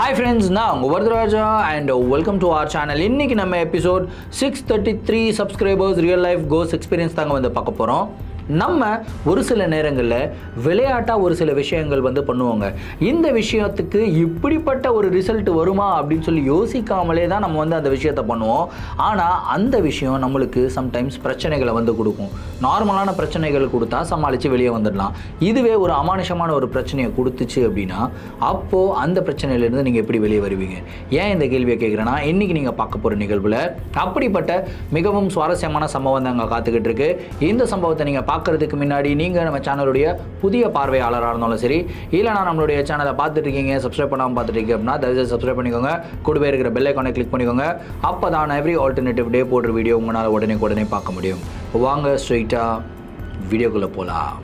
Hi friends, நான் Vardaraja and welcome to our channel. இன்னைக்கு நம்ம episode 633 subscribers real life ghost experience தாங்க வந்து பார்க்க போறோம். நம்ம ஒரு சில நேரங்களில் விளையாட்டாக ஒரு சில விஷயங்கள் வந்து பண்ணுவாங்க. இந்த விஷயத்துக்கு இப்படிப்பட்ட ஒரு ரிசல்ட் வருமா அப்படின்னு சொல்லி யோசிக்காமலே தான் நம்ம வந்து அந்த விஷயத்தை பண்ணுவோம். ஆனால் அந்த விஷயம் நம்மளுக்கு சம்டைம்ஸ் பிரச்சனைகளை வந்து கொடுக்கும். நார்மலான பிரச்சனைகள் கொடுத்தா சமாளித்து வெளியே வந்துடலாம். இதுவே ஒரு அமானுஷமான ஒரு பிரச்சனையை கொடுத்துச்சு அப்படின்னா அப்போது அந்த பிரச்சனையிலேருந்து நீங்கள் எப்படி வெளியே வருவீங்க? ஏன் இந்த கேள்வியை கேட்குறேன்னா, இன்றைக்கி நீங்கள் பார்க்க போகிற நிகழ்வில் அப்படிப்பட்ட மிகவும் சுவாரஸ்யமான சம்பவம் தாங்க காத்துக்கிட்டு இருக்கு. இந்த சம்பவத்தை நீங்கள் பார்க்கறதுக்கு முன்னாடி நீங்கள் நம்ம சேனலுடைய புதிய பார்வையாளராக இருந்தாலும் சரி, இல்லைனா நம்மளுடைய சேனலை பார்த்துட்டு இருக்கீங்க, சப்ஸ்கிரைப் பண்ணாமல் பார்த்துட்டு இருக்கீங்க அப்படின்னா தயவுசெய்து சப்ஸ்கிரைப் பண்ணிக்கோங்க. கூடவே இருக்கிற பெல் ஐகானை கிளிக் பண்ணிக்கோங்க. அப்போ தான் எவ்ரி ஆல்டர்னேட்டிவ் டே போடுற வீடியோ உங்களால் உடனே பார்க்க முடியும். வாங்க ஸ்ட்ரெயிட்டாக வீடியோக்குள்ளே போகலாம்.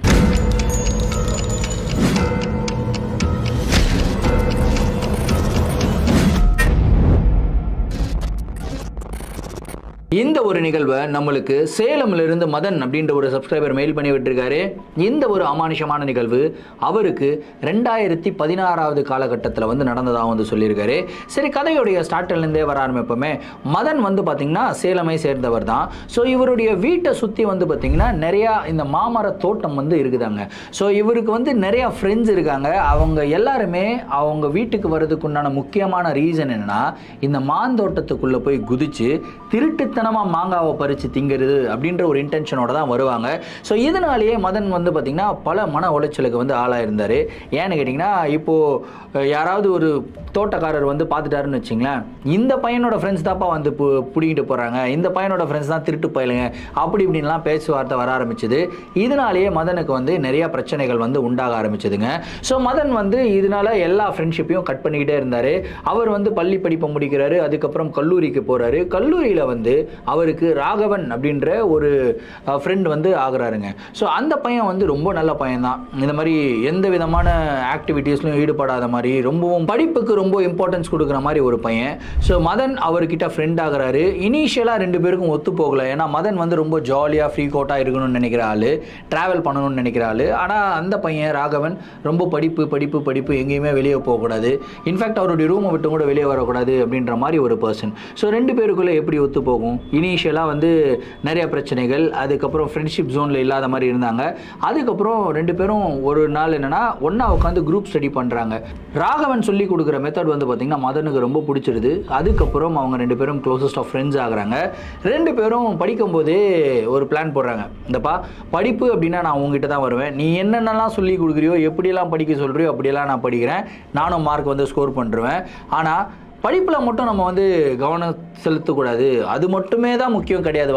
இந்த ஒரு நிகழ்வை நம்மளுக்கு சேலமிலிருந்து மதன் அப்படின்ற ஒரு சப்ஸ்கிரைபர் மெயில் பண்ணி விட்டுருக்காரு. இந்த ஒரு அமானுஷமான நிகழ்வு அவருக்கு 2016 காலகட்டத்தில் வந்து நடந்ததாக வந்து சொல்லியிருக்காரு. சரி, கதையுடைய ஸ்டார்ட்லேருந்தே வர ஆரம்பிப்போமே. மதன் வந்து பார்த்திங்கன்னா சேலமை சேர்ந்தவர் தான். ஸோ இவருடைய வீட்டை சுற்றி வந்து பார்த்திங்கன்னா நிறையா இந்த மாமர தோட்டம் வந்து இருக்குதாங்க. ஸோ இவருக்கு வந்து நிறையா ஃப்ரெண்ட்ஸ் இருக்காங்க. அவங்க எல்லாருமே அவங்க வீட்டுக்கு வர்றதுக்குண்டான முக்கியமான ரீசன் என்னென்னா, இந்த மாந்தோட்டத்துக்குள்ளே போய் குதித்து திருட்டுத்தனமாக மாங்காவை பறித்து திங்கிறது அப்படின்ற ஒரு இன்டென்ஷனோட தான் வருவாங்க. ஸோ இதனாலேயே மதன் வந்து பார்த்திங்கன்னா பல மன உளைச்சலுக்கு வந்து ஆளாயிருந்தார். ஏன்னு கேட்டிங்கன்னா, இப்போது யாராவது ஒரு தோட்டக்காரர் வந்து பார்த்துட்டாருன்னு வச்சிங்களேன், இந்த பையனோட ஃப்ரெண்ட்ஸ் தான்ப்பா வந்து பிடிக்கிட்டு போகிறாங்க, இந்த பையனோட ஃப்ரெண்ட்ஸ் தான் திருட்டு போயிலுங்க, அப்படி இப்படின்லாம் பேச்சுவார்த்தை வர ஆரம்பிச்சது. இதனாலேயே மதனுக்கு வந்து நிறையா பிரச்சனைகள் வந்து உண்டாக ஆரம்பிச்சதுங்க. ஸோ மதன் வந்து இதனால எல்லா ஃப்ரெண்ட்ஷிப்பையும் கட் பண்ணிக்கிட்டே இருந்தார். அவர் வந்து பள்ளி படிப்பை முடிக்கிறாரு. அதுக்கப்புறம் கல்லூரிக்கு போகிறாரு. கல்லூரியில் வந்து அவருக்கு ராகவன் அப்படின்ற ஒரு ஃப்ரெண்ட் வந்து ஆகுறாருங்க. ஸோ அந்த பையன் வந்து ரொம்ப நல்ல பையன் தான். இந்த மாதிரி எந்த விதமான ஆக்டிவிட்டீஸ்லையும் ஈடுபடாத மாதிரி, ரொம்பவும் படிப்புக்கு ரொம்ப இம்பார்ட்டன்ஸ் கொடுக்குற மாதிரி ஒரு பையன். ஸோ மதன் அவர்கிட்ட ஃப்ரெண்ட் ஆகுறாரு. இனிஷியலாக ரெண்டு பேருக்கும் ஒத்து போகலை. ஏன்னா மதன் வந்து ரொம்ப ஜாலியாக ஃப்ரீ கோட்டாக இருக்கணும்னு நினைக்கிற ஆள், ட்ராவல் பண்ணணும்னு நினைக்கிற ஆள். ஆனால் அந்த பையன் ராகவன் ரொம்ப படிப்பு எங்கேயுமே வெளியே போகக்கூடாது, இன்ஃபேக்ட் அவருடைய ரூமை விட்டு கூட வெளியே வரக்கூடாது அப்படின்ற மாதிரி ஒரு பர்சன். ஸோ ரெண்டு பேருக்குள்ளே எப்படி ஒத்து போகும்? இனிஷியலாக வந்து நிறைய பிரச்சனைகள், அதுக்கப்புறம் ஃப்ரெண்ட்ஷிப் ஜோனில் இல்லாத மாதிரி இருந்தாங்க. அதுக்கப்புறம் ரெண்டு பேரும் ஒரு நாள் என்னென்னா ஒன்றா உட்காந்து குரூப் ஸ்டடி பண்ணுறாங்க. ராகவன் சொல்லி கொடுக்குற மெத்தட் வந்து பார்த்திங்கன்னா மதனுக்கு ரொம்ப பிடிச்சிருது. அதுக்கப்புறம் அவங்க ரெண்டு பேரும் க்ளோசஸ்ட் ஆஃப் ஃப்ரெண்ட்ஸ் ஆகுறாங்க. ரெண்டு பேரும் படிக்கும்போதே ஒரு பிளான் போடுறாங்க. இந்தப்பா, படிப்பு அப்படின்னா நான் உங்ககிட்ட தான் வருவேன், நீ என்னென்னலாம் சொல்லி கொடுக்குறியோ, எப்படியெல்லாம் படிக்க சொல்கிறியோ அப்படியெல்லாம் நான் படிக்கிறேன், நானும் மார்க் வந்து ஸ்கோர் பண்ணுறேன். ஆனால் படிப்பில் மட்டும் நம்ம வந்து கவனம் செலுத்தக்கூடாது. அது மட்டுமே தான் முக்கியம் கிடையாது.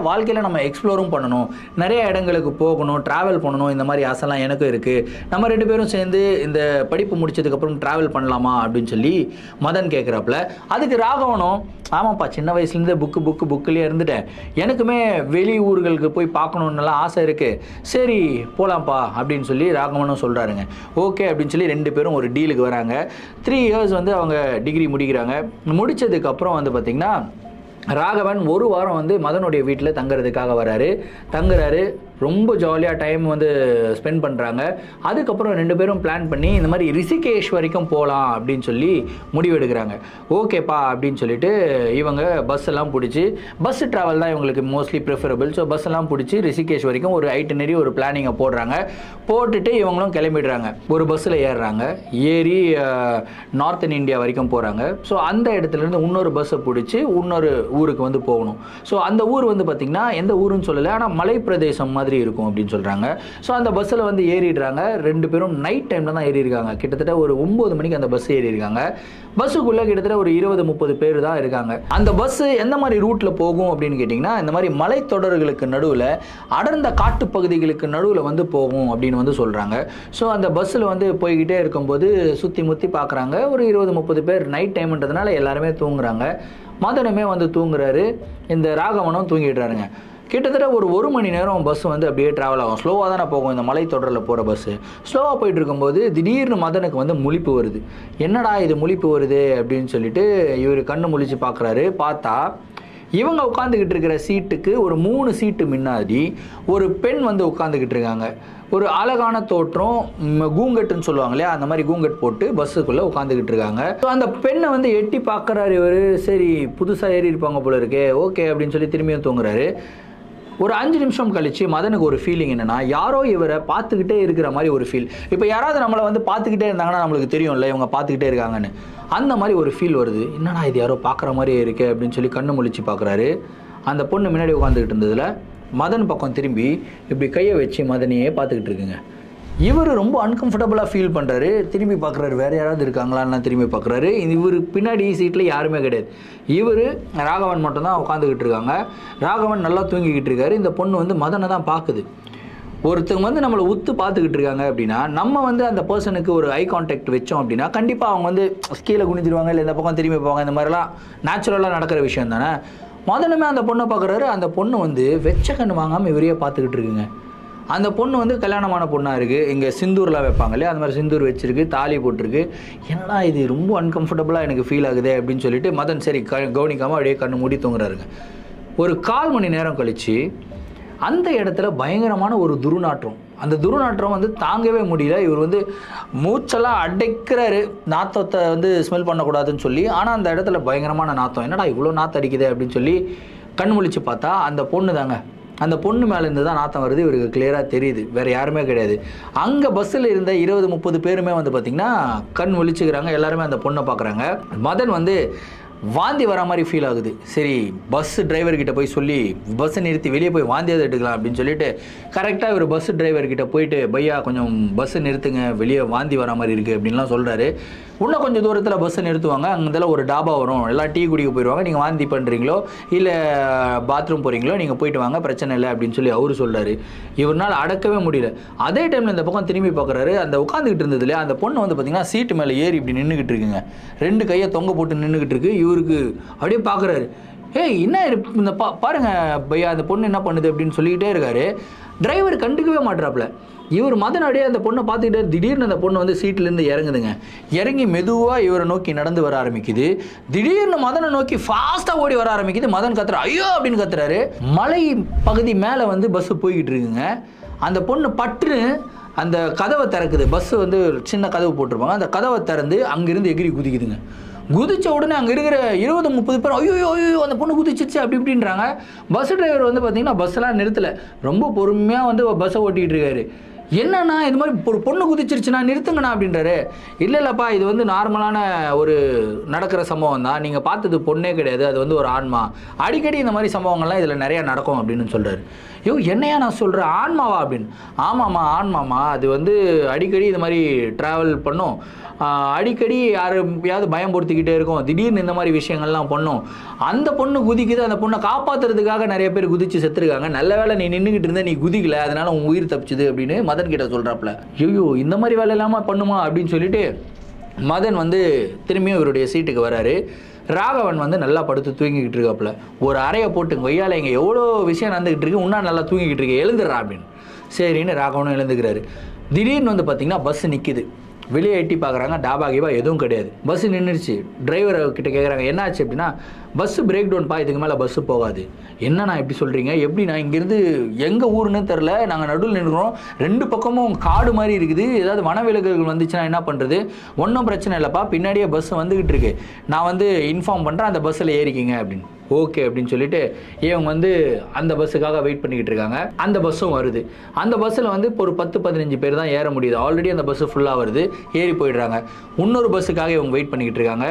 வாழ்க்கையில் நம்ம எக்ஸ்ப்ளோரும் பண்ணணும், நிறைய இடங்களுக்கு போகணும், ட்ராவல் பண்ணணும். இந்த மாதிரி ஆசைலாம் எனக்கும் இருக்குது. நம்ம ரெண்டு பேரும் சேர்ந்து இந்த படிப்பு முடிச்சதுக்கப்புறம் ட்ராவல் பண்ணலாமா அப்படின்னு சொல்லி மதன் கேட்குறாப்புல. அதுக்கு ராகவனும், ஆமாப்பா, சின்ன வயசுலேருந்தே புக்குலேயே இருந்துட்டேன், எனக்குமே வெளி ஊர்களுக்கு போய் பார்க்கணுன்னெல்லாம் ஆசை இருக்குது, சரி போகலாம்ப்பா அப்படின்னு சொல்லி ராகவனும் சொல்கிறாருங்க. ஓகே அப்படின்னு சொல்லி ரெண்டு பேரும் ஒரு டீலுக்கு வராங்க. 3 years வந்து அவங்க டிகிரி முடிக்கிறாங்க. முடித்ததுக்கப்புறம் வந்து பார்த்திங்கன்னா ராகவன் ஒரு வாரம் வந்து மதனுடைய வீட்டில் தங்குறதுக்காக தங்குறாரு. ரொம்ப ஜாலியாக டைம் வந்து ஸ்பெண்ட் பண்ணுறாங்க. அதுக்கப்புறம் ரெண்டு பேரும் பிளான் பண்ணி இந்த மாதிரி ரிஷிகேஷ் வரைக்கும் போகலாம் அப்படின்னு சொல்லி முடிவெடுக்கிறாங்க. ஓகேப்பா அப்படின்னு சொல்லிட்டு இவங்க பஸ் எல்லாம் பிடிச்சி, பஸ் ட்ராவல் தான் இவங்களுக்கு மோஸ்ட்லி ப்ரிஃபரபிள். ஸோ பஸ் எல்லாம் பிடிச்சி ரிஷிகேஷ் வரைக்கும் ஒரு ஐட்டினரி, ஒரு பிளானிங்கை போட்டுட்டு இவங்களும் கிளம்பிடுறாங்க. ஒரு பஸ்ஸில் ஏறி நார்த்தன் இந்தியா வரைக்கும் போகிறாங்க. ஸோ அந்த இடத்துலேருந்து இன்னொரு பஸ்ஸை பிடிச்சி இன்னொரு ஊருக்கு வந்து போகணும். ஸோ அந்த ஊர் வந்து பார்த்திங்கன்னா எந்த ஊருன்னு சொல்லலை, ஆனால் மலை பிரதேசம் மாதிரி இருக்கும் அப்படின்னு சொல்கிறாங்க. ஸோ அந்த பஸ்ஸில் வந்து ஏறிடுறாங்க. ரெண்டு பேரும் நைட் டைமில் தான் ஏறியிருக்காங்க. கிட்டத்தட்ட ஒரு 9 மணிக்கு அந்த பஸ் ஏறியிருக்காங்க. பஸ்ஸுக்குள்ளே கிட்டத்தட்ட ஒரு 20-30 பேர் தான் இருக்காங்க. அந்த பஸ்ஸு எந்த மாதிரி ரூட்டில் போகும் அப்படின்னு கேட்டிங்கன்னா, இந்த மாதிரி மலைத்தொடர்களுக்கு நடுவில், அடர்ந்த காட்டு பகுதிகளுக்கு நடுவில் வந்து போகும் அப்படின்னு வந்து சொல்கிறாங்க. ஸோ அந்த பஸ்ஸில் வந்து போய்கிட்டே இருக்கும்போது சுற்றி முற்றி பார்க்குறாங்க. ஒரு 20-30 பேர். நைட் டைம்ன்றதுனால எல்லாருமே தூங்குறாங்க. மதனுமே வந்து தூங்குறாரு. இந்த ராகவனும் தூங்கிடுறாருங்க. கிட்டத்தட்ட ஒரு 1 மணி நேரம் பஸ் வந்து அப்படியே ட்ராவல் ஆகும். ஸ்லோவாக தானே போகும் இந்த மலைத்தொடரில் போகிற பஸ்ஸு. ஸ்லோவாக போயிட்டு இருக்கும்போது திடீர்னு மதனுக்கு வந்து முழிப்பு வருது. என்னடா இது முழிப்பு வருது அப்படின்னு சொல்லிட்டு இவர் கண்ணு முழிச்சு பார்க்குறாரு. பார்த்தா இவங்க உட்காந்துக்கிட்டு இருக்கிற சீட்டுக்கு ஒரு 3 சீட்டு முன்னாடி ஒரு பெண் வந்து உட்காந்துக்கிட்டு இருக்காங்க. ஒரு அழகான தோற்றம், கூங்கட்டுன்னு சொல்லுவாங்க இல்லையா, அந்த மாதிரி கூங்கட் போட்டு பஸ்ஸுக்குள்ளே உட்காந்துக்கிட்டு இருக்காங்க. ஸோ அந்த பெண்ணை வந்து எட்டி பார்க்குறாரு இவர். சரி புதுசாக ஏறி இருப்பாங்க போல இருக்கே, ஓகே அப்படின்னு சொல்லி திரும்பியும் தூங்குறாரு. ஒரு 5 நிமிஷம் கழிச்சு மதனுக்கு ஒரு ஃபீலிங் என்னன்னா, யாரோ இவரை பார்த்துக்கிட்டே இருக்கிற மாதிரி ஒரு ஃபீல். இப்போ யாராவது நம்மளை வந்து பார்த்துக்கிட்டே இருந்தாங்கன்னா நம்மளுக்கு தெரியும்ல இவங்க பார்த்துக்கிட்டே இருக்காங்கன்னு, அந்த மாதிரி ஒரு ஃபீல் வருது. என்னடா இது யாரோ பார்க்குற மாதிரியே இருக்கே அப்படின்னு சொல்லி கண்ணு முழிச்சு பார்க்குறாரு. அந்த பொண்ணு முன்னாடி உட்காந்துக்கிட்டு இருந்ததில் மதன் பக்கம் திரும்பி இப்படி கையை வச்சு மதனையே பார்த்துக்கிட்டு இருக்குங்க. இவர் ரொம்ப அன்கம்ஃபர்டபுளாக ஃபீல் பண்ணுறாரு. திரும்பி பார்க்குறாரு, வேறு யாராவது இருக்காங்களான்னு திரும்பி பார்க்குறாரு. இவர் பின்னாடி சீட்டில் யாருமே கிடையாது. இவர் ராகவன் மட்டும்தான் உட்காந்துக்கிட்டு இருக்காங்க. ராகவன் நல்லா தூங்கிக்கிட்டு இருக்காரு. இந்த பொண்ணு வந்து மதனை தான் பார்க்குது. ஒருத்தவங்க வந்து நம்மளை உத்து பார்த்துக்கிட்டு இருக்காங்க அப்படின்னா, நம்ம வந்து அந்த பர்சனுக்கு ஒரு ஐ கான்டாக்ட் வச்சோம் அப்படின்னா கண்டிப்பாக அவங்க வந்து கீழே குனிஞ்சிருவாங்க, இல்லை இந்த பக்கம் திரும்பி போவாங்க. இந்த மாதிரிலாம் நேச்சுரலாக நடக்கிற விஷயம் தானே. மதனுமே அந்த பொண்ணை பார்க்குறாரு. அந்த பொண்ணு வந்து வெச்ச கண்ணு வாங்காமல் இவரையே பார்த்துக்கிட்டு இருக்குங்க. அந்த பொண்ணு வந்து கல்யாணமான பொண்ணாக இருக்குது. இங்கே சிந்தூர்லாம் வைப்பாங்க இல்லையா, அந்த மாதிரி சிந்தூர் வச்சுருக்கு, தாலி போட்டிருக்கு. என்னடா இது ரொம்ப அன்கம்ஃபர்டபுளாக எனக்கு ஃபீல் ஆகுது அப்படின்னு சொல்லிட்டு மதன் சரி கவனிக்காமல் அப்படியே கண்ணு மூடி தூங்குறாருங்க. ஒரு 1/4 மணி நேரம் கழித்து அந்த இடத்துல பயங்கரமான ஒரு துர்நாற்றம். அந்த துர்நாற்றம் வந்து தாங்கவே முடியல. இவர் வந்து மூச்செல்லாம் அடைக்கிறாரு, நாற்றத்தை வந்து ஸ்மெல் பண்ணக்கூடாதுன்னு சொல்லி. ஆனால் அந்த இடத்துல பயங்கரமான நாற்றம். என்னடா இவ்வளோ நாற்றம் அடிக்குது அப்படின்னு சொல்லி கண் முழிச்சு பார்த்தா அந்த பொண்ணு தாங்க. அந்த பொண்ணு மேலேருந்து தான் நாற்றம் வருது. இவருக்கு கிளியராக தெரியுது, வேறு யாருமே கிடையாது. அங்கே பஸ்ஸில் இருந்த 20-30 பேருமே வந்து பார்த்திங்கன்னா கண் முழிச்சுக்கிறாங்க. எல்லாருமே அந்த பொண்ணை பார்க்குறாங்க. மதன் வந்து வாந்தி வர மாதிரி ஃபீல் ஆகுது. சரி பஸ் டிரைவர்கிட்ட போய் சொல்லி பஸ்ஸை நிறுத்தி வெளியே போய் வாந்தியாவது எடுக்கலாம் அப்படின்னு சொல்லிட்டு கரெக்டாக இவர் பஸ் டிரைவர்கிட்ட போயிட்டு, பையா கொஞ்சம் பஸ்ஸை நிறுத்துங்க, வெளியே வாந்தி வர மாதிரி இருக்குது அப்படின்லாம் சொல்கிறாரு. இன்னும் கொஞ்சம் தூரத்தில் பஸ்ஸை நிறுத்துவாங்க. அங்கேதில் ஒரு டாபா வரும், எல்லாம் டீ குடிக்க போயிடுவாங்க. நீங்கள் வாந்தி பண்ணுறீங்களோ இல்லை பாத்ரூம் போகிறீங்களோ நீங்கள் போயிட்டு வாங்க, பிரச்சனை இல்லை அப்படின்னு சொல்லி அவரு சொல்கிறாரு. இவரால் அடக்கவே முடியல. அதே டைமில் இந்த பக்கம் திரும்பி பார்க்குறாரு. அந்த உட்காந்துக்கிட்டு இருந்ததுல அந்த பொண்ணு வந்து பார்த்திங்கன்னா சீட்டு மேலே ஏறி இப்படி நின்றுக்கிட்டு இருக்குங்க. 2 கையை தொங்க போட்டு நின்றுக்கிட்டு இருக்கு. இவருக்கு அப்படியே பார்க்குறாரு. ஏய் என்ன இந்த பாருங்க பையா அந்த பொண்ணு என்ன பண்ணுது அப்படின்னு சொல்லிக்கிட்டே இருக்காரு. டிரைவர் கண்டுக்கவே மாட்டுறாப்புல. இவர் மதனாடியே அந்த பொண்ணை பார்த்துக்கிட்டே திடீர்னு அந்த பொண்ணு வந்து சீட்லேருந்து இறங்குதுங்க. இறங்கி மெதுவாக இவரை நோக்கி நடந்து வர ஆரம்பிக்குது. திடீர்னு மதனை நோக்கி ஃபாஸ்ட்டாக ஓடி வர ஆரம்பிக்குது. மதன் கத்துறா, ஐயோ அப்படின்னு கத்துறாரு. மலை பகுதி மேலே வந்து பஸ்ஸு போய்கிட்டு இருக்குங்க. அந்த பொண்ணு பட்டுன்னு அந்த கதவை திறக்குது. பஸ்ஸு வந்து சின்ன கதவு போட்டிருப்பாங்க. அந்த கதவை திறந்து அங்கேருந்து எகிரி குதிக்குதுங்க. குதிச்ச உடனே அங்கே இருக்கிற 20-30 பேர் ஐயோ ஐயோ அந்த பொண்ணு குதிச்சிச்சு அப்படி இப்படின்றாங்க. பஸ் டிரைவர் வந்து பார்த்தீங்கன்னா பஸ்ஸெல்லாம் நிறுத்தலை, ரொம்ப பொறுமையாக வந்து பஸ்ஸை ஓட்டிகிட்டு இருக்காரு. என்னண்ணா இது மாதிரி ஒரு பொண்ணு குதிச்சிருச்சுண்ணா நிறுத்துங்கண்ணா அப்படின்றாரு. இல்லைல்லப்பா இது வந்து நார்மலான ஒரு நடக்கிற சம்பவம் தான், நீங்கள் பார்த்தது பொண்ணே கிடையாது, அது வந்து ஒரு ஆன்மா. அடிக்கடி இந்த மாதிரி சம்பவங்கள்லாம் இதில் நிறையா நடக்கும் அப்படின்னு சொல்கிறாரு. ஐயோ என்னையா நான் சொல்கிறேன், ஆன்மாவா அப்படின்னு. ஆமாம்மா ஆன்மாமா, அது வந்து அடிக்கடி இது மாதிரி ட்ராவல் பண்ணும், அடிக்கடி யாரையாவது பயம்படுத்திக்கிட்டே இருக்கும், திடீர்னு இந்த மாதிரி விஷயங்கள்லாம் பண்ணும். அந்த பொண்ணு குதிக்குது, அந்த பொண்ணை காப்பாற்றுறதுக்காக நிறைய பேர் குதிச்சு செத்துருக்காங்க. நல்ல வேலை நீ நின்றுக்கிட்டு இருந்த, நீ குதிக்கல, அதனால உன் உயிர் தப்பிச்சுது அப்படின்னு மதன் கிட்ட சொல்கிறாப்புல. ஐயோ இந்த மாதிரி வேலை இல்லாமல் பண்ணுமா அப்படின்னு சொல்லிட்டு மதன் வந்து திரும்பியும் இவருடைய சீட்டுக்கு வராரு. ராகவன் வந்து நல்லா படுத்து தூங்கிக்கிட்டு இருக்காப்புல. ஒரு அறையை போட்டு கொய்யால இங்கே எவ்வளோ விஷயம் நடந்துக்கிட்டு இருக்கு, இன்னும் நல்லா தூங்கிக்கிட்டு இருக்கு, எழுந்துடுறா அப்படின்னு. சரின்னு ராகவனும் எழுந்துக்கிறாரு. திடீர்னு வந்து பார்த்தீங்கன்னா பஸ் நிற்கிது. வெளியே எட்டி பார்க்குறாங்க, டாபா கீபா எதுவும் கிடையாது. பஸ்ஸு நின்றுச்சு. டிரைவர் கிட்ட கேட்குறாங்க என்னாச்சு அப்படின்னா, பஸ்ஸு பிரேக் டவுன்ப்பா, இதுக்கு மேலே பஸ்ஸு போகாது. என்னண்ணா எப்படி சொல்கிறீங்க, எப்படிண்ணா, இங்கேருந்து எங்கள் ஊருன்னு தெரில, நாங்கள் நடுவில் நின்றுறோம், 2 பக்கமும் காடு மாதிரி இருக்குது, ஏதாவது வனவிலங்குகள் வந்துச்சுன்னா என்ன பண்ணுறது, ஒன்றும் பிரச்சனை இல்லைப்பா, பின்னாடியே பஸ் வந்துக்கிட்டு இருக்கு, நான் வந்து இன்ஃபார்ம் பண்ணுறேன், அந்த பஸ்ஸில் ஏறிக்கிங்க அப்படின்னு. ஓகே அப்படின்னு சொல்லிட்டு இவங்க வந்து அந்த பஸ்ஸுக்காக வெயிட் பண்ணிக்கிட்டு இருக்காங்க. அந்த பஸ்ஸும் வருது. அந்த பஸ்ஸில் வந்து ஒரு 10-15 பேர் தான் ஏற முடியுது. ஆல்ரெடி அந்த பஸ்ஸு ஃபுல்லாக வருது, ஏறி போயிடுறாங்க. இன்னொரு பஸ்ஸுக்காக இவங்க வெயிட் பண்ணிக்கிட்டு இருக்காங்க.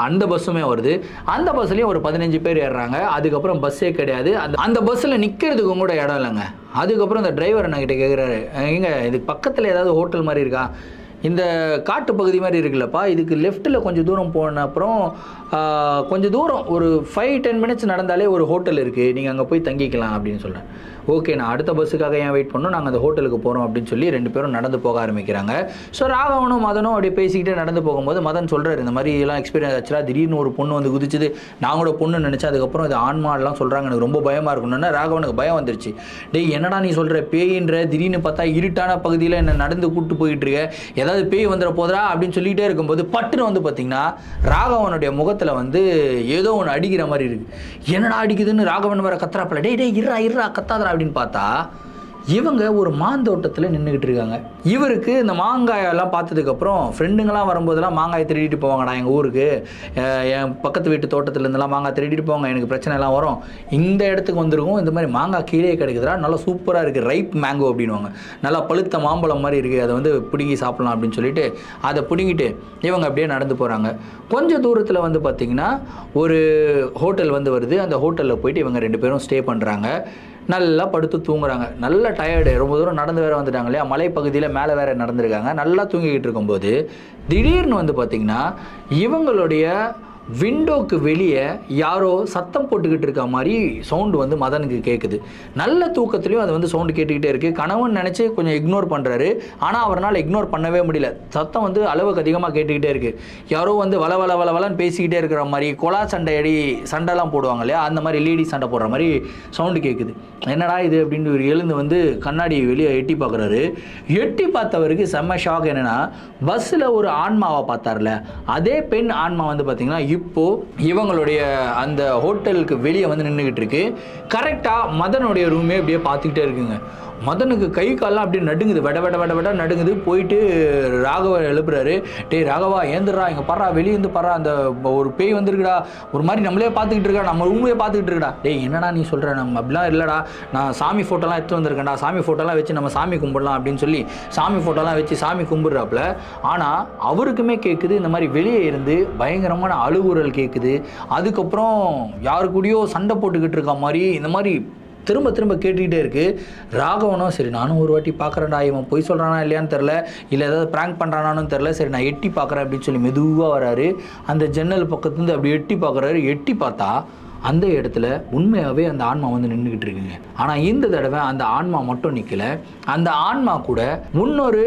அந்த பஸ்ஸுமே வருது. அந்த பஸ்ஸுலேயும் ஒரு 15 பேர் ஏறுறாங்க. அதுக்கப்புறம் பஸ்ஸே கிடையாது. அந்த பஸ்ஸில் நிற்கிறதுக்கும் கூட இடம் இல்லைங்க. அதுக்கப்புறம் இந்த டிரைவர் என்கிட்ட கேட்குறாரு, எங்க இது பக்கத்தில் ஏதாவது ஹோட்டல் மாதிரி இருக்கா, இந்த காட்டு பகுதி மாதிரி இருக்குல்லப்பா, இதுக்கு லெஃப்ட்டில் கொஞ்சம் தூரம் போன அப்புறம் கொஞ்சம் தூரம் ஒரு 5-10 மினிட்ஸ் நடந்தாலே ஒரு ஹோட்டல் இருக்குது, நீங்கள் அங்கே போய் தங்கிக்கலாம் அப்படின்னு சொல்கிறேன். ஓகே நான் அடுத்த பஸ்ஸுக்காக ஏன் வெயிட் பண்ணோம், நாங்கள் அந்த ஹோட்டலுக்கு போகிறோம் அப்படின்னு சொல்லி 2 பேரும் நடந்து போக ஆரம்பிக்கிறாங்க. ஸோ ராகவனும் மதனும் அப்படியே பேசிக்கிட்டே நடந்து போகும்போது மதன் சொல்கிறார், இந்த மாதிரி எல்லாம் எக்ஸ்பீரியன்ஸ் ஆச்சுடா, திடீர்னு ஒரு பொண்ணு வந்து குதிச்சுது, நான் கூட பொண்ணு நினச்சேன், அதுக்கப்புறம் இது ஆன்மாலாம் சொல்கிறாங்க, எனக்கு ரொம்ப பயமாக இருக்கணும்னா ராகவனுக்கு பயம் வந்துருச்சு. டேய் என்னடா நீ சொல்கிற, பேயின்ற, திடீர்னு பார்த்தா இருட்டான பகுதியில் என்ன நடந்து கூப்பிட்டு போயிட்டு இருக்க, ஏதாவது பேய் வந்துட போதா அப்படின்னு சொல்லிகிட்டே இருக்கும்போது பட்டுன்னு வந்து பார்த்திங்கன்னா ராகவனுடைய முகத்தில் வந்து ஏதோ ஒன்று அடிக்கிற மாதிரி இருக்குது. என்னடா அடிக்குதுன்னு ராகவன் வர கத்துறாப்பல, டே டே இருறா இருறா கத்தாதரா அப்படின்னு பார்த்தா இவங்க ஒரு மாந்தோட்டத்தில் நின்றுக்கிட்டு இருக்காங்க. இவருக்கு இந்த மாங்காயெல்லாம் பார்த்ததுக்கப்புறம் ஃப்ரெண்டுங்களாம் வரும்போதெல்லாம் மாங்காயை திருடிட்டு போவாங்கடா எங்கள் ஊருக்கு, என் பக்கத்து வீட்டு தோட்டத்துலேருந்துலாம் மாங்காய் திருடிட்டு போவாங்க, எனக்கு பிரச்சனை எல்லாம் வரும், இந்த இடத்துக்கு வந்துருக்கும், இந்த மாதிரி மாங்காய் கீழே கிடைக்குதுடா, நல்லா சூப்பராக இருக்குது, ரைப் மேங்கோ அப்படின்வாங்க, நல்லா பழுத்த மாம்பழம் மாதிரி இருக்குது, அதை வந்து பிடுங்கி சாப்பிட்லாம் அப்படின்னு சொல்லிட்டு அதை பிடுங்கிட்டு இவங்க அப்படியே நடந்து போகிறாங்க. கொஞ்சம் தூரத்தில் வந்து பார்த்திங்கன்னா ஒரு ஹோட்டல் வந்து வருது. அந்த ஹோட்டலில் போயிட்டு இவங்க 2 பேரும் ஸ்டே பண்ணுறாங்க. நல்லா படுத்து தூங்குறாங்க. நல்ல டயர்டு, ரொம்ப தூரம் நடந்து வேறு வந்துட்டாங்க இல்லையா, மலைப்பகுதியில் மேலே வேறு நடந்துருக்காங்க. நல்லா தூங்கிக்கிட்டு இருக்கும்போது திடீர்னு வந்து பார்த்திங்கன்னா இவங்களுடைய விண்டோக்கு வெளியே யாரோ சத்தம் போட்டுக்கிட்டு இருக்க மாதிரி சவுண்டு வந்து மதனுக்கு கேட்குது. நல்ல தூக்கத்துலேயும் அது வந்து சவுண்டு கேட்டுக்கிட்டே இருக்குது. கணவன் நினச்சி கொஞ்சம் இக்னோர் பண்ணுறாரு, ஆனால் அவரால் இக்னோர் பண்ணவே முடியல. சத்தம் வந்து அளவுக்கு அதிகமாக கேட்டுக்கிட்டே இருக்குது. யாரோ வந்து வள வள வள வளன்னு பேசிக்கிட்டே இருக்கிற மாதிரி, கொலா சண்டைலாம் போடுவாங்க இல்லையா, அந்த மாதிரி லேடி சண்டை போடுற மாதிரி சவுண்டு கேட்குது. என்னடா இது அப்படின்னு ஒரு எழுந்து வந்து கண்ணாடி வெளியே எட்டி பார்க்குறாரு. எட்டி பார்த்தவருக்கு செம்ம ஷாக். என்னென்னா, பஸ்ஸில் ஒரு ஆன்மாவை பார்த்தார்ல, அதே பெண் ஆன்மா வந்து பார்த்திங்கன்னா இப்போ இவங்களுடைய அந்த ஹோட்டலுக்கு வெளியே வந்து நின்றுக்கிட்டு இருக்கு. கரெக்டாக மதனுடைய ரூமே அப்படியே பார்த்துக்கிட்டே இருக்குங்க. மதனுக்கு கை காலெலாம் அப்படியே நடுங்குது, வெட வெட வெட வெட நடுங்குது. போயிட்டு ராகவா எழுப்புறாரு. டே ராகவா ஏந்துடுறா, இங்கே படுறா, வெளியேந்து படுறா, அந்த ஒரு பேய் வந்துருக்குடா, ஒரு மாதிரி நம்மளே பார்த்துக்கிட்டு இருக்கா, நம்ம ரூமே பார்த்துக்கிட்டு இருக்கடா. டேய் என்னடா நீ சொல்கிற, நம்ம அப்படிலாம் இல்லைடா, நான் சாமி ஃபோட்டோலாம் எடுத்து வந்திருக்கேன்டா, சாமி ஃபோட்டோலாம் வச்சு நம்ம சாமி கும்பிடலாம் அப்படின்னு சொல்லி சாமி ஃபோட்டோலாம் வச்சு சாமி கும்பிட்றாப்புல. ஆனால் அவருக்குமே கேட்குது, இந்த மாதிரி வெளியே இருந்து பயங்கரமான அழுகுரல் கேட்குது. அதுக்கப்புறம் யாரு கூடயோ சண்டை போட்டுக்கிட்டு இருக்க மாதிரி இந்த மாதிரி திரும்ப திரும்ப கேட்டுக்கிட்டே இருக்குது. ராகவனும் சரி நானும் ஒரு வாட்டி பார்க்குறேன்டா, இவன் பொய் சொல்கிறானா இல்லையான்னு தெரில, இல்லை ஏதாவது ப்ராங்க் பண்ணுறானான்னு தெரில, சரி நான் எட்டி பார்க்குறேன் அப்படின்னு சொல்லி மெதுவாக வராரு. அந்த ஜன்னல் பக்கத்துலேருந்து அப்படி எட்டி பார்க்குறாரு. எட்டி பார்த்தா அந்த இடத்துல உண்மையாகவே அந்த ஆன்மா வந்து நின்றுக்கிட்டு இருக்குங்க. ஆனால் இந்த தடவை அந்த ஆன்மா மட்டும் நிற்கலை, அந்த ஆன்மா கூட இன்னொரு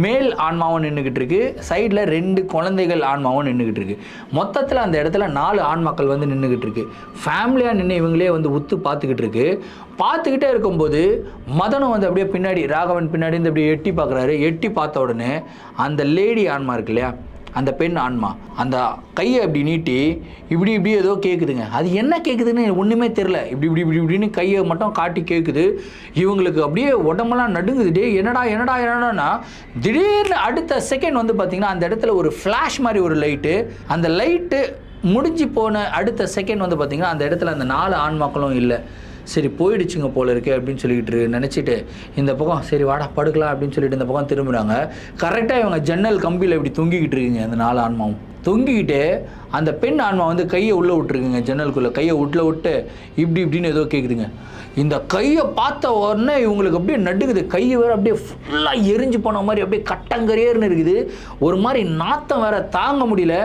மேல் ஆன்மாவும் நின்றுக்கிட்டு இருக்கு, சைடில் 2 குழந்தைகள் ஆன்மாவும் நின்றுக்கிட்டு இருக்கு. மொத்தத்தில் அந்த இடத்துல 4 ஆன்மாக்கள் வந்து நின்றுக்கிட்டு இருக்கு. ஃபேமிலியாக நின்று இவங்களே வந்து உத்து பார்த்துக்கிட்டு இருக்கு. பார்த்துக்கிட்டே இருக்கும்போது மதனும் வந்து அப்படியே பின்னாடி, ராகவன் பின்னாடி இருந்து அப்படியே எட்டி பார்க்குறாரு. எட்டி பார்த்த உடனே அந்த லேடி ஆன்மா இருக்கு இல்லையா, அந்த பெண் ஆன்மா அந்த கையை அப்படி நீட்டி இப்படி இப்படி ஏதோ கேட்குதுங்க. அது என்ன கேட்குதுன்னு ஒன்றுமே தெரில. இப்படி இப்படி இப்படி இப்படின்னு கையை மட்டும் காட்டி கேட்குது. இவங்களுக்கு அப்படியே உடம்பெல்லாம் நடுங்குது. டே என்னடா என்னடா என்னடான்னா திடீர்னு அடுத்த செகண்ட் வந்து பார்த்திங்கன்னா அந்த இடத்துல ஒரு ஃப்ளாஷ் மாதிரி ஒரு லைட்டு, அந்த லைட்டு முடிஞ்சு போன அடுத்த செகண்ட் வந்து பார்த்திங்கன்னா அந்த இடத்துல அந்த 4 ஆன்மாக்களும் இல்லை. சரி போயிடுச்சுங்க போல இருக்கு அப்படின்னு சொல்லிட்டு நினச்சிட்டு இந்த பக்கம் சரி வாடா படுக்கலாம் அப்படின்னு சொல்லிட்டு இந்த பக்கம் திரும்புகிறாங்க. கரெக்டாக இவங்க ஜன்னல் கம்பியில் இப்படி தொங்கிக்கிட்டு இருக்குங்க. அந்த 4 ஆன்மாவும் தொங்கிக்கிட்டு அந்த பெண் ஆன்மா வந்து கையை உள்ளே விட்டுருக்குங்க. ஜன்னலுக்குள்ளே கையை விட்டு இப்படி இப்படின்னு ஏதோ கேட்குதுங்க. இந்த கையை பார்த்த உடனே இவங்களுக்கு அப்படியே நடுக்குது. கையை வேறு அப்படியே ஃபுல்லாக எரிஞ்சு போன மாதிரி அப்படியே கட்டங்கரேர்னு இருக்குது. ஒரு மாதிரி நாத்தம் வேறு தாங்க முடியல.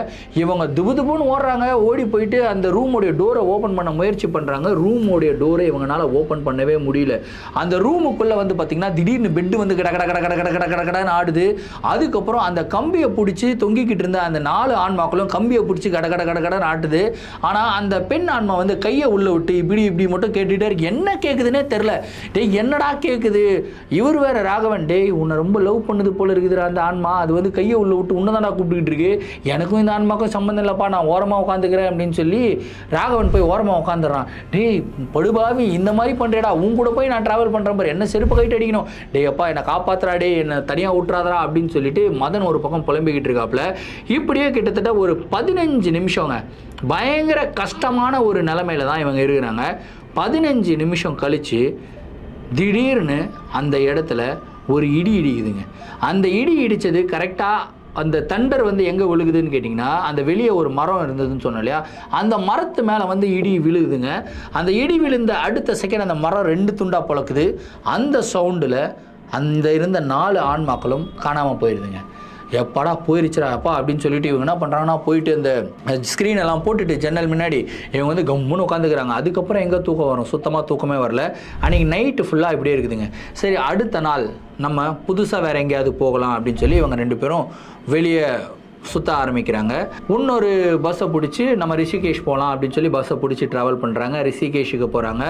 இவங்க துபுதுபுன்னு ஓடுறாங்க. ஓடி போயிட்டு அந்த ரூமோடைய டோரை ஓப்பன் பண்ண முயற்சி பண்ணுறாங்க. ரூமோடைய டோரை இவங்களால ஓப்பன் பண்ணவே முடியல. அந்த ரூமுக்குள்ளே வந்து பார்த்திங்கன்னா திடீர்னு பெட்டு வந்து கட கட கட கட கட கட கட கடன்னு ஆடுது. அதுக்கப்புறம் அந்த கம்பியை பிடிச்சி தொங்கிக்கிட்டு இருந்த அந்த 4 ஆன்மாக்களும் கம்பியை பிடிச்சி கட கட கட கடன்னு ஆட்டுது. ஆனால் அந்த பெண் ஆன்மா வந்து கையை உள்ளே விட்டு இப்படி இப்படி மட்டும் கேட்டுகிட்டே இருக்கு. என்ன கேட்குதுன்னே தெரில. டேய் என்னடா கேட்குது, இவர் வேற ராகவன், டேய் உன்னை ரொம்ப லவ் பண்ணுது போல இருக்குதுடா அந்த ஆன்மா, அது வந்து கையை உள்ள விட்டு உன்னை தான்டா கூப்பிட்டுக்கிட்டு இருக்கு, எனக்கும் இந்த ஆன்மாக்கும் சம்மந்தம் இல்லைப்பா, நான் ஓரமாக உட்காந்துக்கிறேன் அப்படின்னு சொல்லி ராகவன் போய் ஓரமாக உட்காந்துடுறான். டேய் படுபாவி இந்த மாதிரி பண்ணுறேடா, உன் கூட போய் நான் ட்ராவல் பண்ணுறேன் பாரு, என்ன செருப்பு கைட்டு அடிக்கணும், டேய் அப்பா என்னை காப்பாற்றுறா, டே என்னை தனியாக விட்டுறாதரா அப்படின்னு சொல்லிட்டு மதன் ஒரு பக்கம் புலம்பிக்கிட்டு இருக்காப்புல. இப்படியே கிட்டத்தட்ட ஒரு 15 நிமிஷங்க பயங்கர கஷ்டமான ஒரு நிலைமையில தான் இவங்க இருக்கிறாங்க. 15 நிமிஷம் கழித்து திடீர்னு அந்த இடத்துல ஒரு இடி இடிக்குதுங்க. அந்த இடி இடித்தது கரெக்டாக அந்த தண்டர் வந்து எங்கே விழுகுதுன்னு கேட்டிங்கன்னா, அந்த வெளியே ஒரு மரம் இருந்ததுன்னு சொன்னோம் இல்லையா, அந்த மரத்து மேலே வந்து இடி விழுகுதுங்க. அந்த இடி விழுந்த அடுத்த செகண்ட் அந்த மரம் 2 துண்டாக பழக்குது. அந்த சவுண்டில் அந்த இருந்த 4 ஆன்மாக்களும் காணாமல் போயிடுதுங்க. எப்படா போயிருச்சுடா அப்பா அப்படின்னு சொல்லிட்டு இவங்க என்ன பண்ணுறாங்கன்னா போயிட்டு அந்த ஸ்க்ரீன் எல்லாம் போட்டுட்டு ஜன்னல் முன்னாடி இவங்க வந்து கம்முன்னு உட்காந்துக்கிறாங்க. அதுக்கப்புறம் எங்கே தூக்கம் வரும், சுத்தமாக தூக்கமே வரல. அன்றைக்கி நைட்டு ஃபுல்லாக இப்படியே இருக்குதுங்க. சரி அடுத்த நாள் நம்ம புதுசாக வேறு எங்கேயாவது போகலாம் அப்படின்னு சொல்லி இவங்க 2 பேரும் வெளியே சுற்ற ஆரம்பிக்கிறாங்க. இன்னொரு பஸ்ஸை பிடிச்சி நம்ம ரிஷிகேஷ் போகலாம் அப்படின்னு சொல்லி பஸ்ஸை பிடிச்சி ட்ராவல் பண்ணுறாங்க. ரிஷிகேஷுக்கு போகிறாங்க.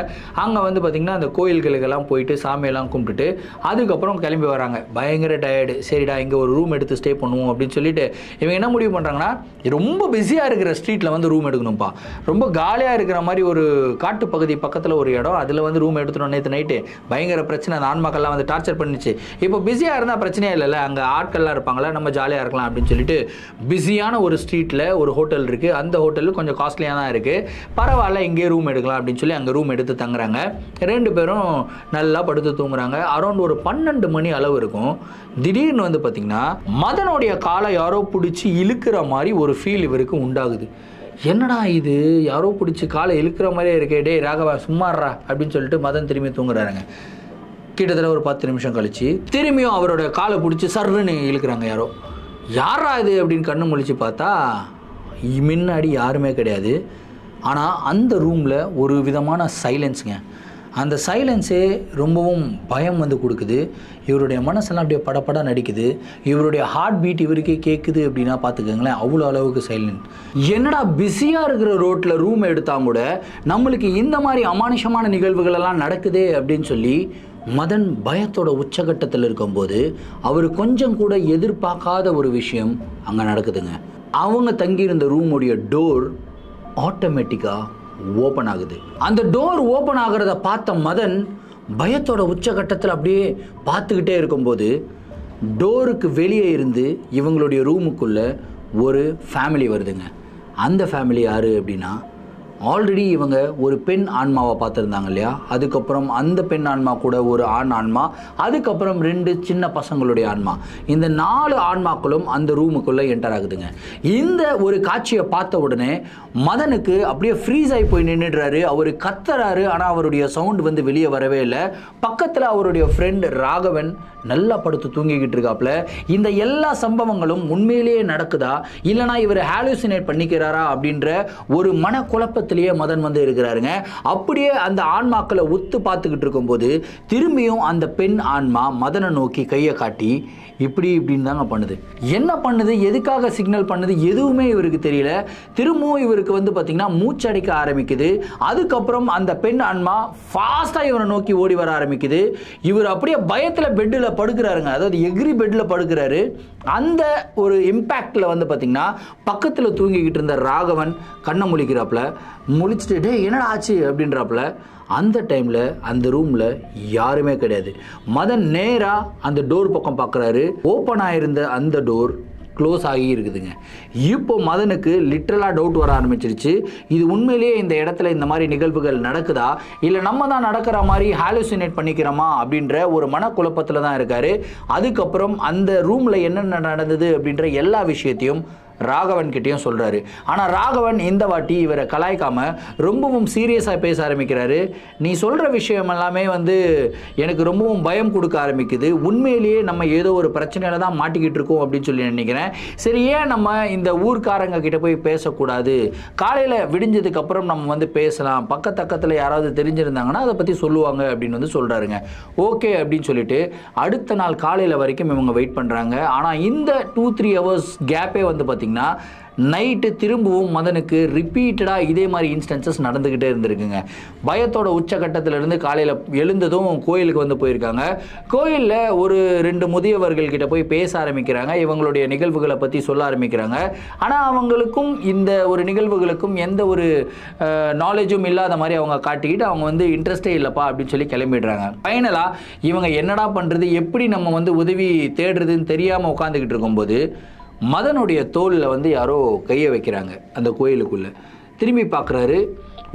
அங்கே வந்து பார்த்திங்கன்னா அந்த கோயில்களுக்கெல்லாம் போயிட்டு சாமியெல்லாம் கும்பிட்டுட்டு அதுக்கப்புறம் கிளம்பி வராங்க. பயங்கர டயர்டு. சரிடா இங்கே ஒரு ரூம் எடுத்து ஸ்டே பண்ணுவோம் அப்படின்னு சொல்லிட்டு இவங்க என்ன முடிவு பண்ணுறாங்கன்னா, ரொம்ப பிஸியாக இருக்கிற ஸ்ட்ரீட்டில் வந்து ரூம் எடுக்கணும்ப்பா, ரொம்ப காலியாக இருக்கிற மாதிரி ஒரு காட்டு பகுதி பக்கத்தில் ஒரு இடம், அதில் வந்து ரூம் எடுத்துட்டோம். நேற்று நைட்டு பயங்கர பிரச்சனை, அந்த ஆன்மாக்கள்லாம் வந்து டார்ச்சர் பண்ணிச்சு. இப்போ பிஸியாக இருந்தால் பிரச்சனையே இல்லைல்ல, அங்கே ஆட்கள்லாம் இருப்பாங்களா, நம்ம ஜாலியாக இருக்கலாம் அப்படின்னு சொல்லிட்டு பிஸியான ஒரு ஸ்ட்ரீட்டில் ஒரு ஹோட்டல் இருக்குது. அந்த ஹோட்டல் கொஞ்சம் காஸ்ட்லியாக தான் இருக்குது. பரவாயில்ல இங்கே ரூம் எடுக்கலாம் அப்படின்னு சொல்லி அங்கே ரூம் எடுத்து தங்குறாங்க. 2 பேரும் நல்லா படுத்து தூங்குறாங்க. அரௌண்ட் ஒரு 12 மணி அளவு இருக்கும். திடீர்னு வந்து பார்த்திங்கன்னா மதனுடைய காலை யாரோ பிடிச்சி இழுக்கிற மாதிரி ஒரு ஃபீல் இவருக்கு உண்டாகுது. என்னடா இது, யாரோ பிடிச்சி காலை இழுக்கிற மாதிரியே இருக்கே, டே ராகவா சும்மாறா அப்படின்னு சொல்லிட்டு மதன் திரும்பி தூங்குறாருங்க. கிட்டத்தட்ட ஒரு 10 நிமிஷம் கழிச்சு திரும்பியும் அவரோட காலை பிடிச்சி சர்ன்னு இழுக்கிறாங்க யாரோ. யாரா இது அப்படின்னு கண்ணு முழிச்சு பார்த்தா முன்னாடி யாருமே கிடையாது. ஆனால் அந்த ரூமில் ஒரு விதமான சைலன்ஸுங்க. அந்த சைலன்ஸே ரொம்பவும் பயம் வந்து கொடுக்குது. இவருடைய மனசெல்லாம் அப்படியே படப்பட நடிக்குது. இவருடைய ஹார்ட் பீட் இவருக்கே கேட்குது அப்படின்னா பார்த்துக்கோங்களேன், அவ்வளோ அளவுக்கு சைலண்ட். என்னடா பிஸியாக இருக்கிற ரோட்டில் ரூம் எடுத்தால் கூட நம்மளுக்கு இந்த மாதிரி அமானுஷமான நிகழ்வுகள் எல்லாம் நடக்குதே அப்படின்னு சொல்லி மதன் பயத்தோட உச்சகட்டத்தில் இருக்கும்போது அவர் கொஞ்சம் கூட எதிர்பார்க்காத ஒரு விஷயம் அங்கே நடக்குதுங்க. அவங்க தங்கியிருந்த ரூமுடைய டோர் ஆட்டோமேட்டிக்காக ஓப்பன் ஆகுது. அந்த டோர் ஓப்பன் ஆகிறத பார்த்த மதன் பயத்தோட உச்சகட்டத்தில் அப்படியே பார்த்துக்கிட்டே இருக்கும்போது டோருக்கு வெளியே இருந்து இவங்களுடைய ரூமுக்குள்ளே ஒரு ஃபேமிலி வருதுங்க. அந்த ஃபேமிலி யார் அப்படின்னா, ஆல்ரெடி இவங்க ஒரு பெண் ஆன்மாவை பார்த்துருந்தாங்க இல்லையா, அதுக்கப்புறம் அந்த பெண் ஆன்மா கூட ஒரு ஆண் ஆன்மா, அதுக்கப்புறம் 2 சின்ன பசங்களுடைய ஆன்மா, இந்த 4 ஆன்மாக்களும் அந்த ரூமுக்குள்ளே என்டர் ஆகுதுங்க. இந்த ஒரு காட்சியை பார்த்த உடனே மதனுக்கு அப்படியே ஃப்ரீஸ் ஆகி போய் நின்றுடுறாரு. அவர் கத்துறாரு, ஆனால் அவருடைய சவுண்ட் வந்து வெளியே வரவே இல்லை. பக்கத்தில் அவருடைய ஃப்ரெண்ட் ராகவன் நல்லா படுத்து தூங்கிக்கிட்டு இருக்காப்புல. இந்த எல்லா சம்பவங்களும் உண்மையிலேயே நடக்குதா இல்லைனா இவர் ஹாலுசினேட் பண்ணிக்கிறாரா அப்படின்ற ஒரு மனக்குழப்பத்திலேயே மதன் வந்து இருக்கிறாருங்க. அப்படியே அந்த ஆன்மாக்களை ஒத்து பார்த்துக்கிட்டு இருக்கும்போது திரும்பியும் அந்த பெண் ஆன்மா மதனை நோக்கி கையை காட்டி இப்படின்னு தாங்க பண்ணுது. என்ன பண்ணுது, எதுக்காக சிக்னல் பண்ணுது, எதுவுமே இவருக்கு தெரியல. திரும்பவும் இவருக்கு வந்து பார்த்தீங்கன்னா மூச்சடிக்க ஆரம்பிக்குது. அதுக்கப்புறம் அந்த பெண் ஆன்மா ஃபாஸ்ட்டாக இவரை நோக்கி ஓடி வர ஆரம்பிக்குது. இவர் அப்படியே பயத்தில் பெட்டில் படுக்கிறாருங்க, அதாவது எகிரி பெட்டில் படுக்கிறாரு. அந்த ஒரு இம்பேக்டில் வந்து பார்த்தீங்கன்னா பக்கத்தில் தூங்கிக்கிட்டு இருந்த ராகவன் கண்ணை முழிக்கிறாப்புல. முழிச்சிட்டு டே என்னடா ஆச்சு அப்படின்றாப்புல. அந்த டைமில் அந்த ரூமில் யாருமே கிடையாது. மதன் நேராக அந்த டோர் பக்கம் பார்க்குறாரு. ஓப்பன் ஆகிருந்த அந்த டோர் க்ளோஸ் ஆகி இருக்குதுங்க. இப்போ மதனுக்கு லிட்ரலாக டவுட் வர ஆரம்பிச்சிருச்சு. இது உண்மையிலேயே இந்த இடத்துல இந்த மாதிரி நிகழ்வுகள் நடக்குதா இல்லை நம்ம தான் நடக்கிற மாதிரி ஹாலுசினேட் பண்ணிக்கிறோமா அப்படின்ற ஒரு மனக்குழப்பத்தில் தான் இருக்கார். அதுக்கப்புறம் அந்த ரூமில் என்னென்ன நடந்தது அப்படின்ற எல்லா விஷயத்தையும் ராகவன் கிட்டேயும் சொல்கிறாரு. ஆனால் ராகவன் இந்த வாட்டி இவரை கலாய்க்காம ரொம்பவும் சீரியஸாக பேச ஆரம்பிக்கிறாரு. நீ சொல்கிற விஷயம் எல்லாமே வந்து எனக்கு ரொம்பவும் பயம் கொடுக்க ஆரம்பிக்குது. உண்மையிலேயே நம்ம ஏதோ ஒரு பிரச்சனையில தான் மாட்டிக்கிட்டு இருக்கோம் அப்படின்னு சொல்லி நினைக்கிறேன். சரி, ஏன் நம்ம இந்த ஊர்க்காரங்க கிட்ட போய் பேசக்கூடாது, காலையில் விடிஞ்சதுக்கு அப்புறம் நம்ம வந்து பேசலாம், பக்கத்தில் யாராவது தெரிஞ்சிருந்தாங்கன்னா அதை பற்றி சொல்லுவாங்க அப்படின்னு வந்து சொல்கிறாருங்க. ஓகே அப்படின்னு சொல்லிட்டு அடுத்த நாள் காலையில் வரைக்கும் இவங்க வெயிட் பண்ணுறாங்க. ஆனால் இந்த 2-3 ஹவர்ஸ் கேப்பே வந்து பார்த்தீங்கன்னா நைட்டு திரும்பவும் மதனுக்கு ரிப்பீட்டடாக இதே மாதிரி இன்ஸ்டன்சஸ் நடந்துக்கிட்டே இருந்திருக்குங்க. பயத்தோட உச்சகட்டத்திலிருந்து காலையில் எழுந்ததும் கோயிலுக்கு வந்து போயிருக்காங்க. கோயிலில் ஒரு 2 முதியவர்கள் கிட்ட போய் பேச ஆரம்பிக்கிறாங்க. இவங்களுடைய நிகழ்வுகளை பற்றி சொல்ல ஆரம்பிக்கிறாங்க. ஆனால் அவங்களுக்கும் இந்த ஒரு நிகழ்வுகளுக்கும் எந்த ஒரு நாலேஜும் இல்லாத மாதிரி அவங்க காட்டிக்கிட்டு அவங்க வந்து இன்ட்ரெஸ்டே இல்லைப்பா அப்படின்னு சொல்லி கிளம்பிடுறாங்க. ஃபைனலாக இவங்க என்னடா பண்ணுறது, எப்படி நம்ம வந்து உதவி தேடுறதுன்னு தெரியாமல் உட்காந்துக்கிட்டு இருக்கும்போது மதனுடைய தோளில் வந்து யாரோ கையை வைக்கிறாங்க. அந்த கோயிலுக்குள்ளே திரும்பி பார்க்குறாரு.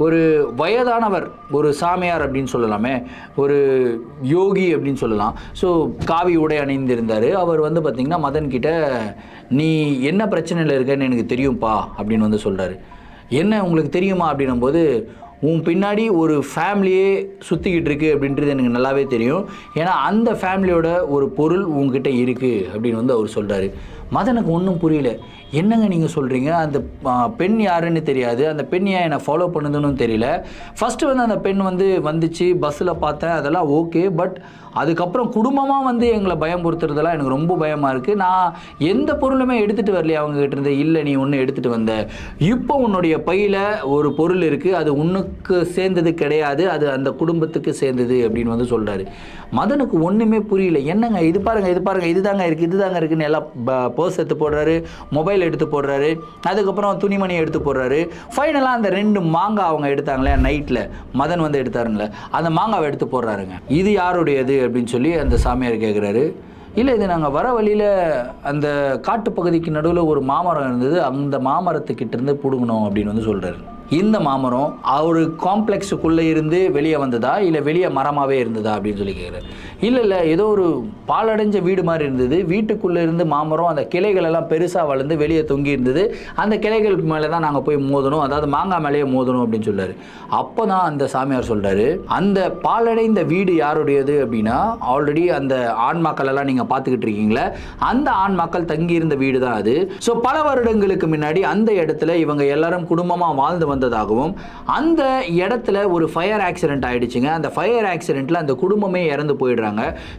ஒரு வயதானவர், ஒரு சாமியார் அப்படின்னு சொல்லலாமே, ஒரு யோகி அப்படின்னு சொல்லலாம். ஸோ காவி உடை அணிந்திருந்தார். அவர் வந்து பார்த்திங்கன்னா மதன் கிட்ட நீ என்ன பிரச்சனையில் இருக்கன்னு எனக்கு தெரியும்ப்பா அப்படின்னு வந்து சொல்கிறாரு. என்ன உங்களுக்கு தெரியுமா அப்படின்னும் போது, உன் பின்னாடி ஒரு ஃபேமிலியே சுற்றிக்கிட்டு இருக்கு அப்படின்றது எனக்கு நல்லாவே தெரியும். ஏன்னா அந்த ஃபேமிலியோட ஒரு பொருள் உங்ககிட்ட இருக்குது அப்படின்னு வந்து அவர் சொல்கிறாரு. மதனுக்கு ஒன்றும் புரியல. என்னங்க நீங்கள் சொல்கிறீங்க, அந்த பெண் யாருன்னு தெரியாது, அந்த பெண் ஏன் என்னை ஃபாலோ பண்ணுதுன்னு தெரியல. ஃபஸ்ட்டு வந்து அந்த பெண் வந்துச்சு, பஸ்ஸில் பார்த்தேன், அதெல்லாம் ஓகே. பட் அதுக்கப்புறம் குடும்பமாக எங்களை பயம்புறுத்துறதெல்லாம் எனக்கு ரொம்ப பயமாக இருக்குது. நான் எந்த பொருளுமே எடுத்துகிட்டு வரலையே அவங்ககிட்ட இருந்து. இல்லை, நீ ஒன்று எடுத்துகிட்டு வந்த, இப்போ உன்னுடைய பையில் ஒரு பொருள் இருக்குது, அது உன்னுக்கு சேர்ந்தது கிடையாது, அது அந்த குடும்பத்துக்கு சேர்ந்தது அப்படின்னு சொல்கிறாரு. மதனுக்கு ஒன்றுமே புரியல. என்னங்க இது பாருங்கள் இதுதாங்க இருக்குன்னு எல்லாம் பர்ஸ் எடுத்து போடுறாரு, மொபைல் எடுத்து போடுறாரு, அதுக்கப்புறம் துணிமணி எடுத்து போடுறாரு. ஃபைனலாக அந்த 2 மாங்காய் அவங்க எடுத்தாங்களே நைட்டில், மதன் எடுத்தாருங்களே, அந்த மாங்காவை எடுத்து போடுறாருங்க. இது யாருடையது அப்படின்னு சொல்லி அந்த சாமியார் கேட்குறாரு. இல்லை, இது நாங்கள் வர வழியில் அந்த காட்டு பகுதிக்கு நடுவில் ஒரு மாமரம் இருந்தது, அந்த மாமரத்துக்கிட்ட இருந்து பிடுங்கணும் அப்படின்னு சொல்கிறாரு. இந்த மாமரம் ஒரு காம்ப்ளெக்ஸுக்குள்ளே இருந்து வெளியே வந்ததா இல்லை வெளியே மரமாகவே இருந்ததா அப்படின்னு சொல்லி கேட்குறாரு. இல்லை, ஏதோ ஒரு பாலடைஞ்ச வீடு மாதிரி இருந்தது, வீட்டுக்குள்ளே இருந்து மாமரம் அந்த கிளைகள் எல்லாம் பெருசாக வளர்ந்து வெளியே தொங்கி இருந்தது, அந்த கிளைகள் மேலே தான் நாங்கள் போய் மோதணும், அதாவது மாங்காய் மேலேயே மோதணும் அப்படின்னு சொல்கிறாரு. அப்போ தான் அந்த சாமியார் சொல்கிறாரு, அந்த பாலடைந்த வீடு யாருடையது அப்படின்னா ஆல்ரெடி அந்த ஆண்மாக்கள் எல்லாம் நீங்கள் பார்த்துக்கிட்டு இருக்கீங்களே, அந்த ஆண்மாக்கள் தங்கியிருந்த வீடு தான் அது. ஸோ பல வருடங்களுக்கு முன்னாடி அந்த இடத்துல இவங்க எல்லாரும் குடும்பமாக வாழ்ந்து வந்ததாகவும், அந்த இடத்துல ஒரு ஃபயர் ஆக்சிடென்ட் ஆயிடுச்சுங்க. அந்த ஃபயர் ஆக்சிடென்ட்ல அந்த குடும்பமே இறந்து போயிடுறாங்க.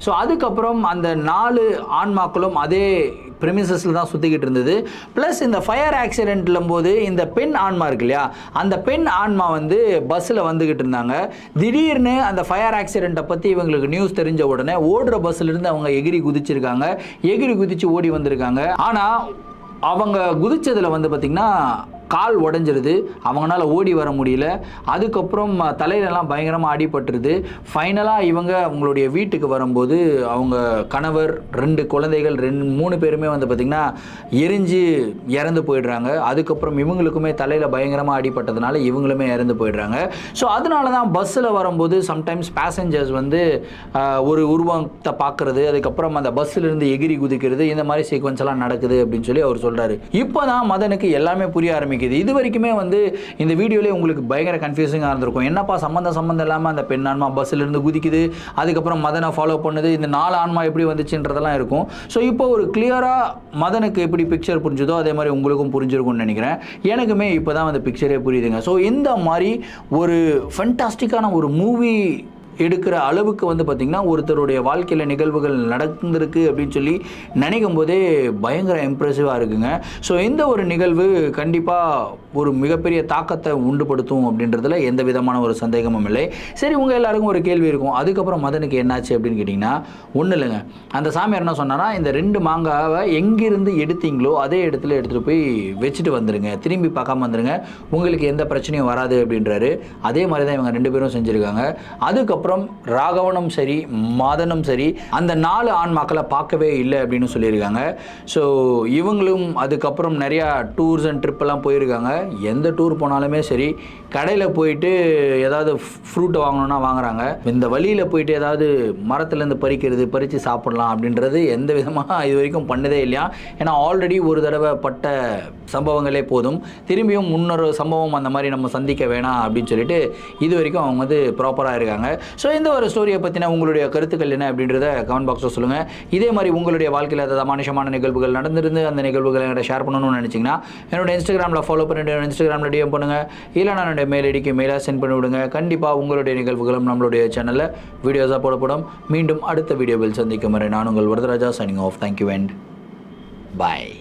ஸோ அதுக்கப்புறம் அந்த 4 ஆண்மாக்களும் அதே பிரெமிசஸில் தான் சுற்றிக்கிட்டு இருந்தது. ப்ளஸ் இந்த ஃபயர் ஆக்சிடென்ட்ல போது இந்த பெண் ஆன்மா இருக்கு இல்லையா, அந்த பெண் ஆன்மா பஸ்ஸில் வந்துக்கிட்டு இருந்தாங்க. திடீர்னு அந்த ஃபயர் ஆக்சிடென்ட்டை பற்றி இவங்களுக்கு நியூஸ் தெரிஞ்ச உடனே ஓடுற பஸ்ஸிலிருந்து அவங்க எகிரி குதிச்சிருக்காங்க, எகிரி குதிச்சு ஓடி வந்திருக்காங்க. ஆனால் அவங்க குதிச்சதில் பார்த்திங்கன்னா கால் உடஞ்சிருது, அவங்களால ஓடி வர முடியல. அதுக்கப்புறம் தலையிலலாம் பயங்கரமாக அடிபட்டுருது. ஃபைனலாக இவங்க அவங்களுடைய வீட்டுக்கு வரும்போது அவங்க கணவர், 2 குழந்தைகள், 3 பேருமே பார்த்திங்கன்னா எரிஞ்சு இறந்து போயிடுறாங்க. அதுக்கப்புறம் இவங்களுக்குமே தலையில் பயங்கரமாக அடிபட்டதுனால இவங்களுமே இறந்து போயிடுறாங்க. ஸோ அதனால தான் பஸ்ஸில் வரும்போது சம்டைம்ஸ் பேசஞ்சர்ஸ் ஒரு உருவத்தை பார்க்குறது, அதுக்கப்புறம் அந்த பஸ்ஸிலிருந்து எகிரி குதிக்கிறது, இந்த மாதிரி சீக்வன்ஸ் எல்லாம் நடக்குது அப்படின்னு சொல்லி அவர் சொல்கிறாரு. இப்போ தான் மதனுக்கு எல்லாமே புரிய ஆரம்பிக்குது. இது வரைக்குமே இந்த வீடியோலேயே உங்களுக்கு பயங்கர கன்ஃபியூசிங்காக இருந்திருக்கும். என்னப்பா சம்மந்தம் இல்லாமல் அந்த பெண் ஆன்மா பஸ்ஸில் இருந்து குதிக்குது, அதுக்கப்புறம் மதனை ஃபாலோ பண்ணுது, இந்த 4 ஆன்மா எப்படி வந்துச்சுன்றதெல்லாம் இருக்கும். ஸோ இப்போ ஒரு கிளியராக மதனுக்கு எப்படி பிக்சர் புரிஞ்சுதோ அதே மாதிரி உங்களுக்கும் புரிஞ்சிருக்கும்னு நினைக்கிறேன். எனக்குமே இப்போ தான் அந்த பிக்சரே புரியுதுங்க. ஸோ இந்த மாதிரி ஒரு ஃபென்டாஸ்டிக்கான ஒரு மூவி எடுக்கிற அளவுக்கு பார்த்திங்கன்னா ஒருத்தருடைய வாழ்க்கையில் நிகழ்வுகள் நடந்திருக்கு அப்படின்னு சொல்லி நினைக்கும் போதே பயங்கர இம்ப்ரெசிவாக இருக்குங்க. ஸோ இந்த ஒரு நிகழ்வு கண்டிப்பாக ஒரு மிகப்பெரிய தாக்கத்தை உண்டுபடுத்தும் அப்படின்றதுல எந்த விதமான ஒரு சந்தேகமும் இல்லை. சரி, உங்கள் எல்லாருக்கும் ஒரு கேள்வி இருக்கும், அதுக்கப்புறம் மதனுக்கு என்னாச்சு அப்படின்னு கேட்டிங்கன்னா, ஒன்றும் இல்லைங்க. அந்த சாமியார் என்ன சொன்னான்னா, இந்த 2 மாங்காவை எங்கிருந்து எடுத்தீங்களோ அதே இடத்துல எடுத்துகிட்டு போய் வச்சுட்டு வந்துடுங்க, திரும்பி பார்க்காம வந்துடுங்க, உங்களுக்கு எந்த பிரச்சனையும் வராது அப்படின்றாரு. அதே மாதிரி தான் இவங்க 2 பேரும் செஞ்சுருக்காங்க. அதுக்கப்புறம் ராகவனும் சரி மதனும் சரி அந்த 4 ஆண்மாக்களை பார்க்கவே இல்லை அப்படின்னு சொல்லியிருக்காங்க. ஸோ இவங்களும் அதுக்கப்புறம் நிறையா டூர்ஸ் அண்ட் ட்ரிப்பெல்லாம் போயிருக்காங்க. எந்த டூர் போனாலுமே சரி, கடையில் போயிட்டு ஏதாவது ஃப்ரூட்டை வாங்கணுன்னா வாங்குறாங்க, இந்த வழியில் போயிட்டு ஏதாவது மரத்துலேருந்து பறித்து சாப்பிடலாம் அப்படின்றது எந்த விதமாக இது வரைக்கும் பண்ணதே இல்லையா. ஏன்னா ஆல்ரெடி ஒரு தடவை பட்ட சம்பவங்களே போதும், திரும்பியும் முன்னொரு சம்பவம் அந்த மாதிரி நம்ம சந்திக்க வேணாம் அப்படின்னு சொல்லிட்டு இது வரைக்கும் அவங்க ப்ராப்பராக இருக்காங்க. ஸோ இந்த ஒரு ஸ்டோரியை பற்றின உங்களுடைய கருத்துக்கள் என்ன அப்படின்றத கமெண்ட் பாக்ஸில் சொல்லுங்கள். இதே மாதிரி உங்களுடைய வாழ்க்கையில் ஏதாவது அமானுஷமான நிகழ்வுகள் நடந்திருந்து அந்த நிகழ்வுகளை என்கிட்ட ஷேர் பண்ணணும்னு நினச்சிங்கன்னா என்னோட இன்ஸ்டாகிராமில் ஃபாலோ பண்ணிட்டு இன்ஸ்டாகிராமில் டிஎம் பண்ணுங்கள், இல்லை நான் என்னுடைய மெயில் ஐடிக்கு மெயிலாக சென்ட் பண்ணி விடுங்க. கண்டிப்பாக உங்களுடைய நிகழ்வுகளும் நம்மளுடைய சேனலில் வீடியோஸாக போடப்படும். மீண்டும் அடுத்த வீடியோவில் சந்திக்கும் வரை நான் உங்கள் Varadaraja signing off. Thank you and bye.